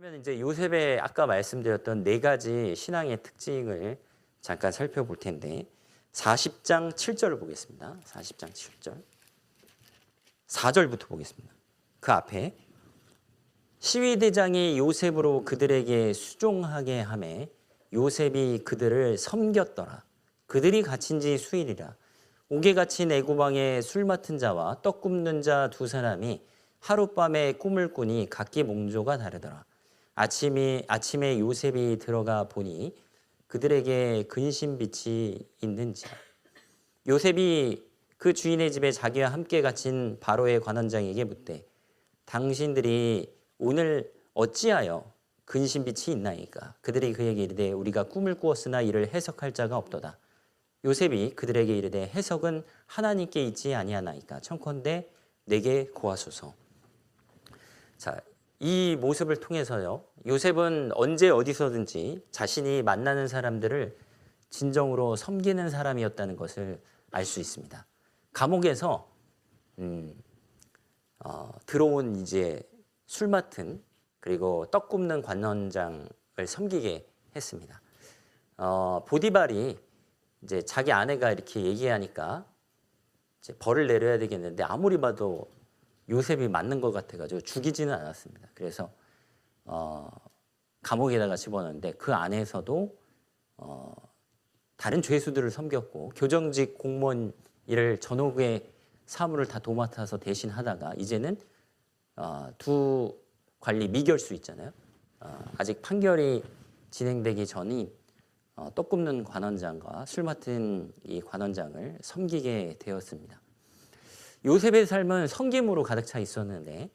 그러면 이제 요셉의 아까 말씀드렸던 네 가지 신앙의 특징을 잠깐 살펴볼 텐데 40장 7절을 보겠습니다. 40장 7절. 4절부터 보겠습니다. 그 앞에 시위대장이 요셉으로 그들에게 수종하게 하매 요셉이 그들을 섬겼더라. 그들이 갇힌 지 수일이라. 옥에 갇힌 애굽왕의 술 맡은 자와 떡 굽는 자 두 사람이 하룻밤에 꿈을 꾸니 각기 몽조가 다르더라. 아침에 요셉이 들어가 보니 그들에게 근심빛이 있는지라. 요셉이 그 주인의 집에 자기와 함께 갇힌 바로의 관원장에게 묻되 당신들이 오늘 어찌하여 근심빛이 있나이까? 그들이 그에게 이르되 우리가 꿈을 꾸었으나 이를 해석할 자가 없도다. 요셉이 그들에게 이르되 해석은 하나님께 있지 아니하나이까? 청컨대 내게 고하소서. 자, 이 모습을 통해서요, 요셉은 언제 어디서든지 자신이 만나는 사람들을 진정으로 섬기는 사람이었다는 것을 알 수 있습니다. 감옥에서 들어온 이제 술 맡은 그리고 떡 굽는 관원장을 섬기게 했습니다. 보디발이 이제 자기 아내가 이렇게 얘기하니까 이제 벌을 내려야 되겠는데 아무리 봐도 요셉이 맞는 것 같아가지고 죽이지는 않았습니다. 그래서 감옥에다가 집어넣는데 그 안에서도 다른 죄수들을 섬겼고 교정직 공무원 일을 전옥의 사무를 다 도맡아서 대신 하다가 이제는 두 관리 미결수 있잖아요. 아직 판결이 진행되기 전인 떡 굽는 관원장과 술 맡은 이 관원장을 섬기게 되었습니다. 요셉의 삶은 섬김으로 가득 차 있었는데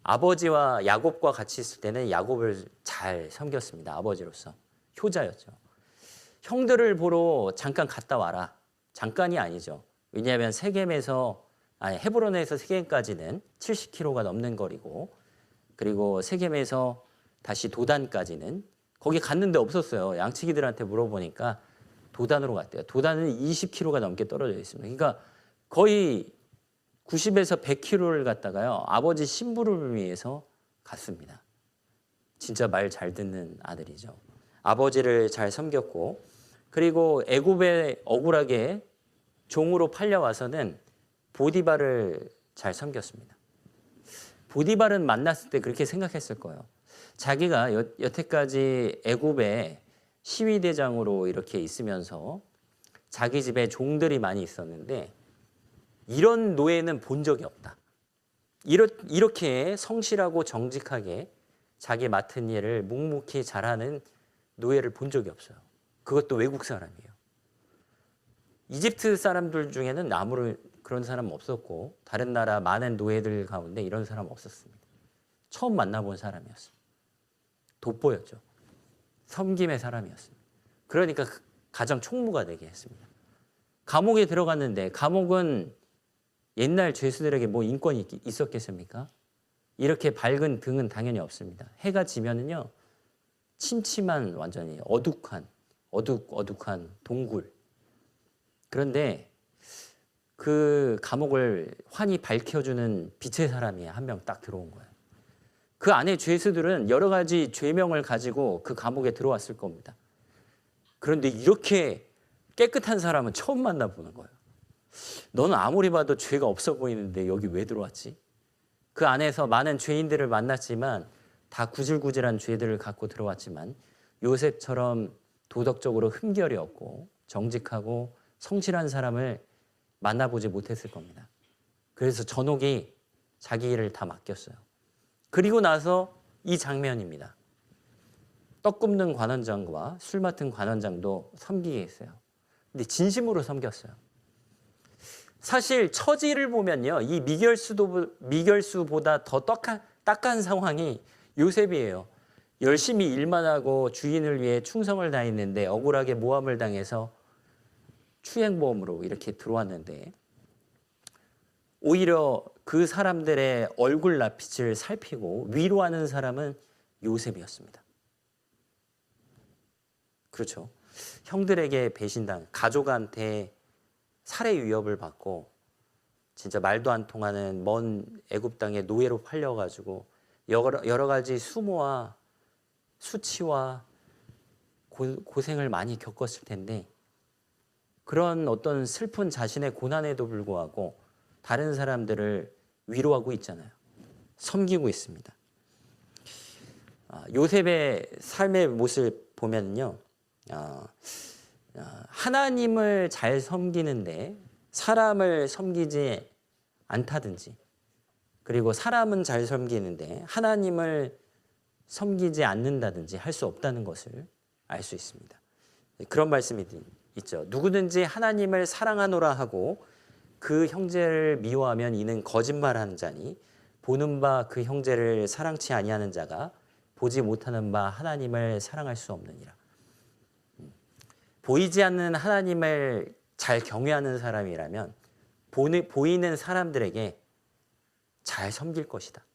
아버지와 야곱과 같이 있을 때는 야곱을 잘 섬겼습니다. 아버지로서 효자였죠. 형들을 보러 잠깐 갔다 와라. 잠깐이 아니죠. 왜냐하면 헤브론에서 세겜까지는 70km가 넘는 거리고 그리고 세겜에서 다시 도단까지는 거기 갔는데 없었어요. 양치기들한테 물어보니까 도단으로 갔대요. 도단은 20km가 넘게 떨어져 있습니다. 그러니까 거의 90에서 100km를 갔다가요. 아버지 심부름을 위해서 갔습니다. 진짜 말 잘 듣는 아들이죠. 아버지를 잘 섬겼고 그리고 애굽에 억울하게 종으로 팔려와서는 보디발을 잘 섬겼습니다. 보디발은 만났을 때 그렇게 생각했을 거예요. 자기가 여태까지 애굽의 시위대장으로 이렇게 있으면서 자기 집에 종들이 많이 있었는데 이런 노예는 본 적이 없다. 이렇게 성실하고 정직하게 자기 맡은 일을 묵묵히 잘하는 노예를 본 적이 없어요. 그것도 외국 사람이에요. 이집트 사람들 중에는 아무런 그런 사람 없었고 다른 나라 많은 노예들 가운데 이런 사람 없었습니다. 처음 만나본 사람이었어요. 돋보였죠. 섬김의 사람이었습니다. 그러니까 가장 총무가 되게 했습니다. 감옥에 들어갔는데 감옥은 옛날 죄수들에게 뭐 인권이 있었겠습니까? 이렇게 밝은 등은 당연히 없습니다. 해가 지면은요 침침한 완전히 어둑어둑한 동굴. 그런데 그 감옥을 환히 밝혀주는 빛의 사람이 한 명 딱 들어온 거예요. 그 안에 죄수들은 여러 가지 죄명을 가지고 그 감옥에 들어왔을 겁니다. 그런데 이렇게 깨끗한 사람은 처음 만나보는 거예요. 너는 아무리 봐도 죄가 없어 보이는데 여기 왜 들어왔지? 그 안에서 많은 죄인들을 만났지만 다 구질구질한 죄들을 갖고 들어왔지만 요셉처럼 도덕적으로 흠결이 없고 정직하고 성실한 사람을 만나보지 못했을 겁니다. 그래서 전옥이 자기 일을 다 맡겼어요. 그리고 나서 이 장면입니다. 떡 굽는 관원장과 술 맡은 관원장도 섬기게 했어요. 근데 진심으로 섬겼어요. 사실 처지를 보면요, 이 미결수보다 더 딱한 상황이 요셉이에요. 열심히 일만 하고 주인을 위해 충성을 다했는데 억울하게 모함을 당해서 추행보험으로 이렇게 들어왔는데 오히려 그 사람들의 얼굴 낯빛을 살피고 위로하는 사람은 요셉이었습니다. 그렇죠. 형들에게 배신당, 가족한테 살해 위협을 받고 진짜 말도 안 통하는 먼 애굽 땅에 노예로 팔려가지고 여러 가지 수모와 수치와 고생을 많이 겪었을 텐데 그런 어떤 슬픈 자신의 고난에도 불구하고 다른 사람들을 위로하고 있잖아요. 섬기고 있습니다. 요셉의 삶의 모습을 보면요. 하나님을 잘 섬기는데 사람을 섬기지 않다든지 그리고 사람은 잘 섬기는데 하나님을 섬기지 않는다든지 할 수 없다는 것을 알 수 있습니다. 그런 말씀이 있죠. 누구든지 하나님을 사랑하노라 하고 그 형제를 미워하면 이는 거짓말하는 자니 보는 바 그 형제를 사랑치 아니하는 자가 보지 못하는 바 하나님을 사랑할 수 없느니라. 보이지 않는 하나님을 잘 경외하는 사람이라면 보이는 사람들에게 잘 섬길 것이다.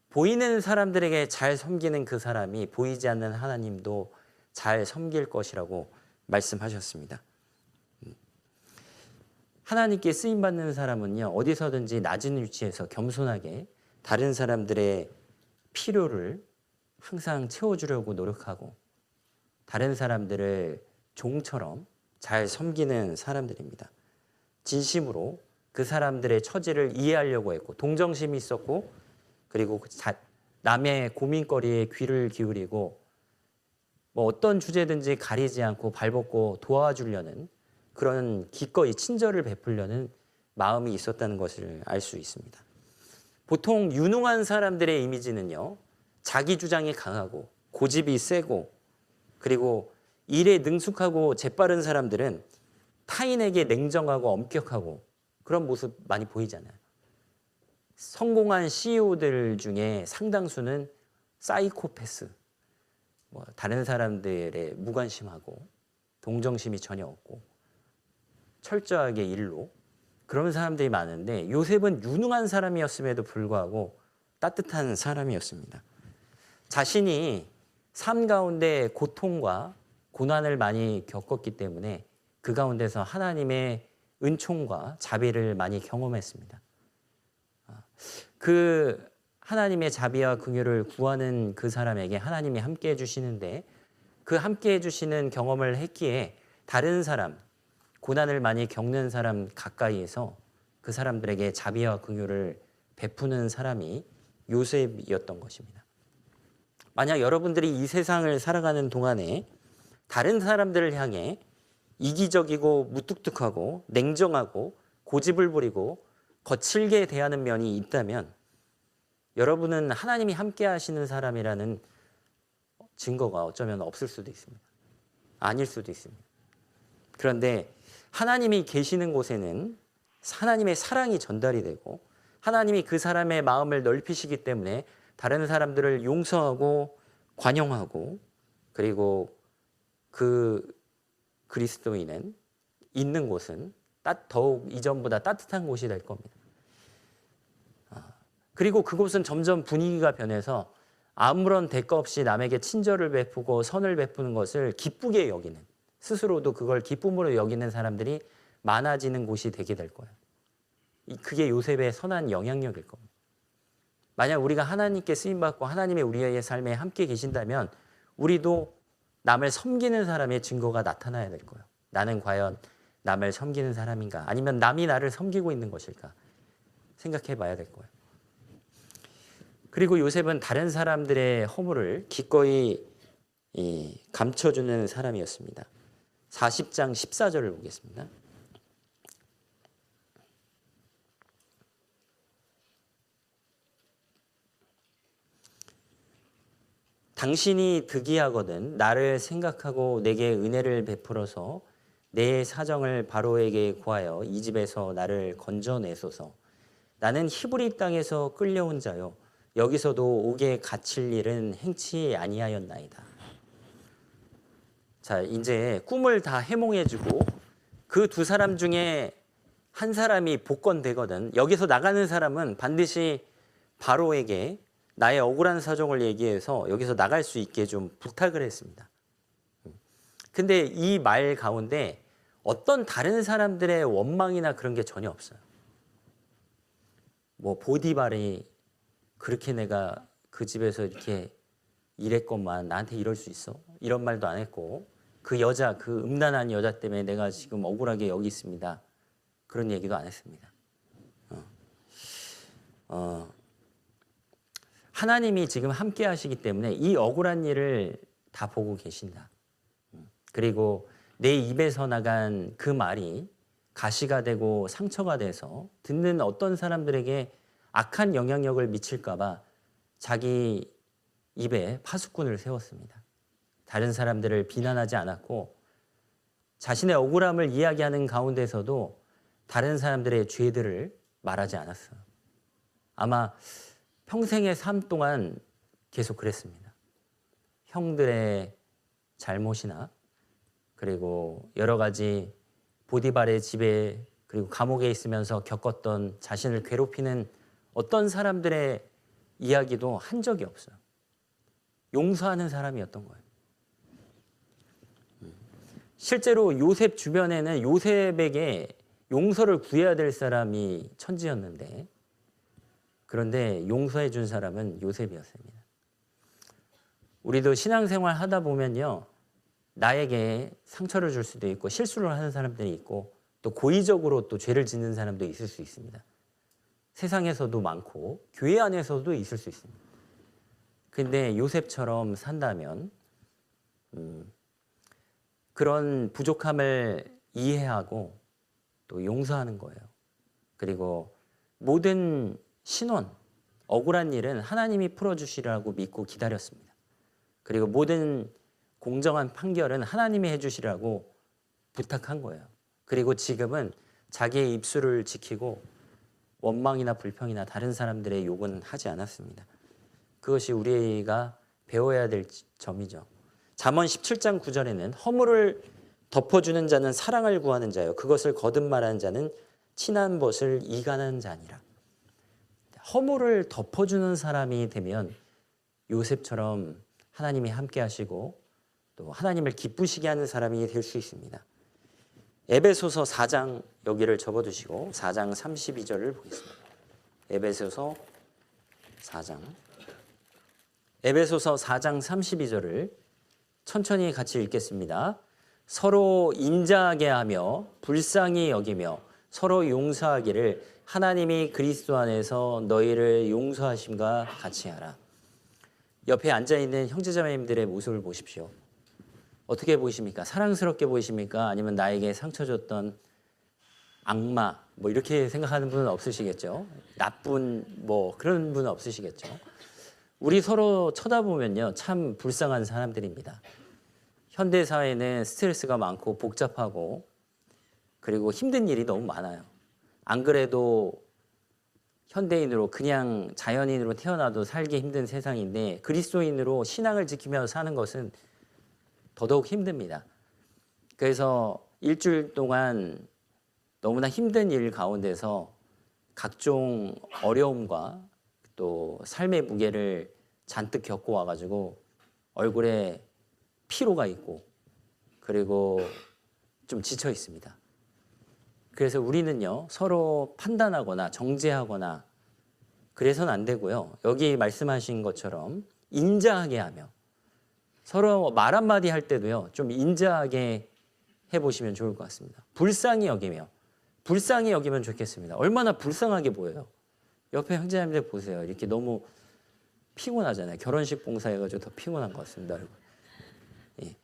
보이는 사람들에게 잘 섬기는 그 사람이 보이지 않는 하나님도 잘 섬길 것이라고 말씀하셨습니다. 하나님께 쓰임받는 사람은요, 어디서든지 낮은 위치에서 겸손하게 다른 사람들의 필요를 항상 채워주려고 노력하고 다른 사람들을 종처럼 잘 섬기는 사람들입니다. 진심으로 그 사람들의 처지를 이해하려고 했고 동정심이 있었고 그리고 남의 고민거리에 귀를 기울이고 어떤 주제든지 가리지 않고 발벗고 도와주려는 그런 기꺼이 친절을 베풀려는 마음이 있었다는 것을 알 수 있습니다. 보통 유능한 사람들의 이미지는요, 자기 주장이 강하고 고집이 세고 그리고 일에 능숙하고 재빠른 사람들은 타인에게 냉정하고 엄격하고 그런 모습 많이 보이잖아요. 성공한 CEO들 중에 상당수는 사이코패스, 다른 사람들의 무관심하고 동정심이 전혀 없고 철저하게 일로 그런 사람들이 많은데 요셉은 유능한 사람이었음에도 불구하고 따뜻한 사람이었습니다. 자신이 삶 가운데 고통과 고난을 많이 겪었기 때문에 그 가운데서 하나님의 은총과 자비를 많이 경험했습니다. 그 하나님의 자비와 긍휼을 구하는 그 사람에게 하나님이 함께 해주시는데 그 함께 해주시는 경험을 했기에 다른 사람, 고난을 많이 겪는 사람 가까이에서 그 사람들에게 자비와 긍휼을 베푸는 사람이 요셉이었던 것입니다. 만약 여러분들이 이 세상을 살아가는 동안에 다른 사람들을 향해 이기적이고 무뚝뚝하고 냉정하고 고집을 부리고 거칠게 대하는 면이 있다면 여러분은 하나님이 함께 하시는 사람이라는 증거가 어쩌면 없을 수도 있습니다. 아닐 수도 있습니다. 그런데 하나님이 계시는 곳에는 하나님의 사랑이 전달이 되고 하나님이 그 사람의 마음을 넓히시기 때문에 다른 사람들을 용서하고 관용하고 그리고 그 그리스도인은 있는 곳은 더욱 이전보다 따뜻한 곳이 될 겁니다. 그리고 그곳은 점점 분위기가 변해서 아무런 대가 없이 남에게 친절을 베푸고 선을 베푸는 것을 기쁘게 여기는 스스로도 그걸 기쁨으로 여기는 사람들이 많아지는 곳이 되게 될 거예요. 그게 요셉의 선한 영향력일 겁니다. 만약 우리가 하나님께 쓰임받고 하나님의 우리의 삶에 함께 계신다면 우리도 남을 섬기는 사람의 증거가 나타나야 될 거예요. 나는 과연 남을 섬기는 사람인가? 아니면 남이 나를 섬기고 있는 것일까? 생각해 봐야 될 거예요. 그리고 요셉은 다른 사람들의 허물을 기꺼이 감춰주는 사람이었습니다. 40장 14절을 보겠습니다. 당신이 득이하거든 나를 생각하고 내게 은혜를 베풀어서 내 사정을 바로에게 구하여 이 집에서 나를 건져내소서. 나는 히브리 땅에서 끌려온 자요 여기서도 옥에 갇힐 일은 행치 아니하였나이다. 자, 이제 꿈을 다 해몽해주고 그 두 사람 중에 한 사람이 복권되거든 여기서 나가는 사람은 반드시 바로에게 나의 억울한 사정을 얘기해서 여기서 나갈 수 있게 좀 부탁을 했습니다. 근데 이 말 가운데 어떤 다른 사람들의 원망이나 그런 게 전혀 없어요. 보디발이 그렇게 내가 그 집에서 이렇게 일했건만 나한테 이럴 수 있어? 이런 말도 안 했고 그 여자, 그 음란한 여자 때문에 내가 지금 억울하게 여기 있습니다. 그런 얘기도 안 했습니다. 하나님이 지금 함께 하시기 때문에 이 억울한 일을 다 보고 계신다. 그리고 내 입에서 나간 그 말이 가시가 되고 상처가 돼서 듣는 어떤 사람들에게 악한 영향력을 미칠까 봐 자기 입에 파수꾼을 세웠습니다. 다른 사람들을 비난하지 않았고 자신의 억울함을 이야기하는 가운데서도 다른 사람들의 죄들을 말하지 않았어요. 아마 평생의 삶 동안 계속 그랬습니다. 형들의 잘못이나 그리고 여러 가지 보디발의 집에 그리고 감옥에 있으면서 겪었던 자신을 괴롭히는 어떤 사람들의 이야기도 한 적이 없어요. 용서하는 사람이었던 거예요. 실제로 요셉 주변에는 요셉에게 용서를 구해야 될 사람이 천지였는데 그런데 용서해 준 사람은 요셉이었습니다. 우리도 신앙생활 하다 보면요. 나에게 상처를 줄 수도 있고 실수를 하는 사람들이 있고 또 고의적으로 또 죄를 짓는 사람도 있을 수 있습니다. 세상에서도 많고 교회 안에서도 있을 수 있습니다. 근데 요셉처럼 산다면 그런 부족함을 이해하고 또 용서하는 거예요. 그리고 모든 신원, 억울한 일은 하나님이 풀어주시라고 믿고 기다렸습니다. 그리고 모든 공정한 판결은 하나님이 해주시라고 부탁한 거예요. 그리고 지금은 자기의 입술을 지키고 원망이나 불평이나 다른 사람들의 욕은 하지 않았습니다. 그것이 우리가 배워야 될 점이죠. 잠언 17장 9절에는 허물을 덮어주는 자는 사랑을 구하는 자요 그것을 거듭말하는 자는 친한 벗을 이간하는 자니라. 허물을 덮어주는 사람이 되면 요셉처럼 하나님이 함께 하시고 또 하나님을 기쁘시게 하는 사람이 될 수 있습니다. 에베소서 4장 여기를 접어두시고 4장 32절을 보겠습니다. 에베소서 4장 32절을 천천히 같이 읽겠습니다. 서로 인자하게 하며 불쌍히 여기며 서로 용서하기를 하나님이 그리스도 안에서 너희를 용서하심과 같이 하라. 옆에 앉아있는 형제자매님들의 모습을 보십시오. 어떻게 보이십니까? 사랑스럽게 보이십니까? 아니면 나에게 상처 줬던 악마 뭐 이렇게 생각하는 분은 없으시겠죠? 나쁜 뭐 그런 분은 없으시겠죠? 우리 서로 쳐다보면요 참 불쌍한 사람들입니다. 현대 사회는 스트레스가 많고 복잡하고 그리고 힘든 일이 너무 많아요. 안 그래도 현대인으로 그냥 자연인으로 태어나도 살기 힘든 세상인데 그리스도인으로 신앙을 지키며 사는 것은 더더욱 힘듭니다. 그래서 일주일 동안 너무나 힘든 일 가운데서 각종 어려움과 또 삶의 무게를 잔뜩 겪고 와가지고 얼굴에 피로가 있고 그리고 좀 지쳐 있습니다. 그래서 우리는요 서로 판단하거나 정죄하거나 그래서는 안 되고요. 여기 말씀하신 것처럼 인자하게 하며 서로 말 한마디 할 때도요 좀 인자하게 해보시면 좋을 것 같습니다. 불쌍히 여기며 불쌍히 여기면 좋겠습니다. 얼마나 불쌍하게 보여요. 옆에 형제자매들 보세요. 이렇게 너무 피곤하잖아요. 결혼식 봉사해가지고 더 피곤한 것 같습니다. 예.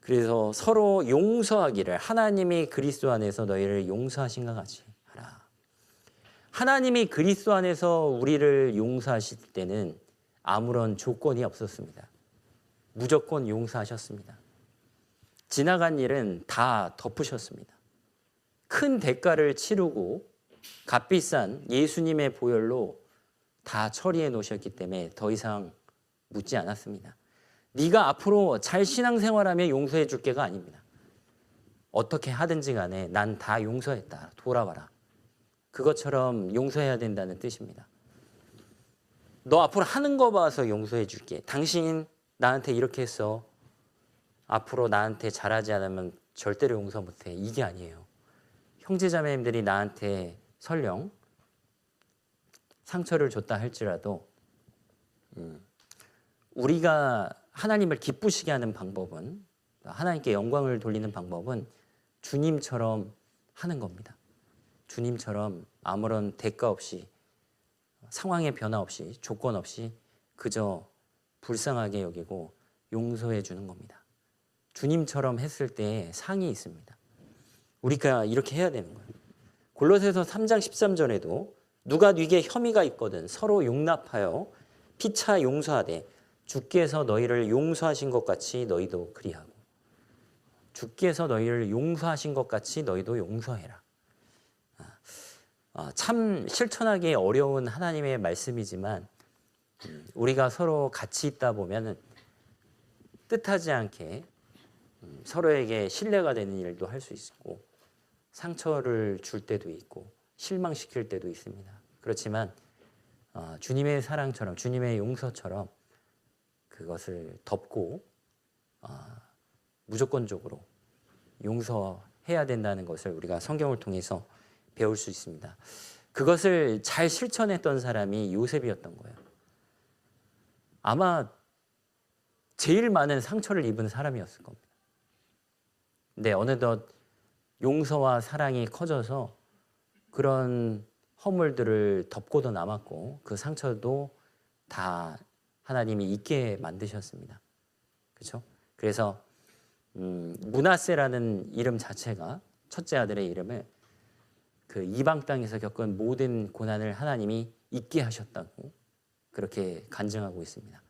그래서 서로 용서하기를 하나님이 그리스도 안에서 너희를 용서하신 것 같이 하라. 하나님이 그리스도 안에서 우리를 용서하실 때는 아무런 조건이 없었습니다. 무조건 용서하셨습니다. 지나간 일은 다 덮으셨습니다. 큰 대가를 치르고 값비싼 예수님의 보혈로 다 처리해 놓으셨기 때문에 더 이상 묻지 않았습니다. 네가 앞으로 잘 신앙생활하면 용서해 줄게가 아닙니다. 어떻게 하든지 간에 난 다 용서했다. 돌아와라. 그것처럼 용서해야 된다는 뜻입니다. 너 앞으로 하는 거 봐서 용서해 줄게. 당신 나한테 이렇게 했어. 앞으로 나한테 잘하지 않으면 절대로 용서 못해. 이게 아니에요. 형제자매님들이 나한테 설령 상처를 줬다 할지라도 우리가 하나님을 기쁘시게 하는 방법은, 하나님께 영광을 돌리는 방법은 주님처럼 하는 겁니다. 주님처럼 아무런 대가 없이, 상황의 변화 없이, 조건 없이 그저 불쌍하게 여기고 용서해 주는 겁니다. 주님처럼 했을 때 상이 있습니다. 우리가 이렇게 해야 되는 거예요. 골로새서 3장 13절에도 누가 네게 혐의가 있거든 서로 용납하여 피차 용서하되 주께서 너희를 용서하신 것 같이 너희도 그리하고. 주께서 너희를 용서하신 것 같이 너희도 용서해라. 참 실천하기 어려운 하나님의 말씀이지만 우리가 서로 같이 있다 보면 뜻하지 않게 서로에게 신뢰가 되는 일도 할 수 있고 상처를 줄 때도 있고 실망시킬 때도 있습니다. 그렇지만 주님의 사랑처럼, 주님의 용서처럼 그것을 덮고 무조건적으로 용서해야 된다는 것을 우리가 성경을 통해서 배울 수 있습니다. 그것을 잘 실천했던 사람이 요셉이었던 거예요. 아마 제일 많은 상처를 입은 사람이었을 겁니다. 근데 어느덧 용서와 사랑이 커져서 그런 허물들을 덮고도 남았고 그 상처도 다 하나님이 잊게 만드셨습니다. 그렇죠? 그래서 므낫세라는 이름 자체가, 첫째 아들의 이름을 그 이방 땅에서 겪은 모든 고난을 하나님이 잊게 하셨다고 그렇게 간증하고 있습니다.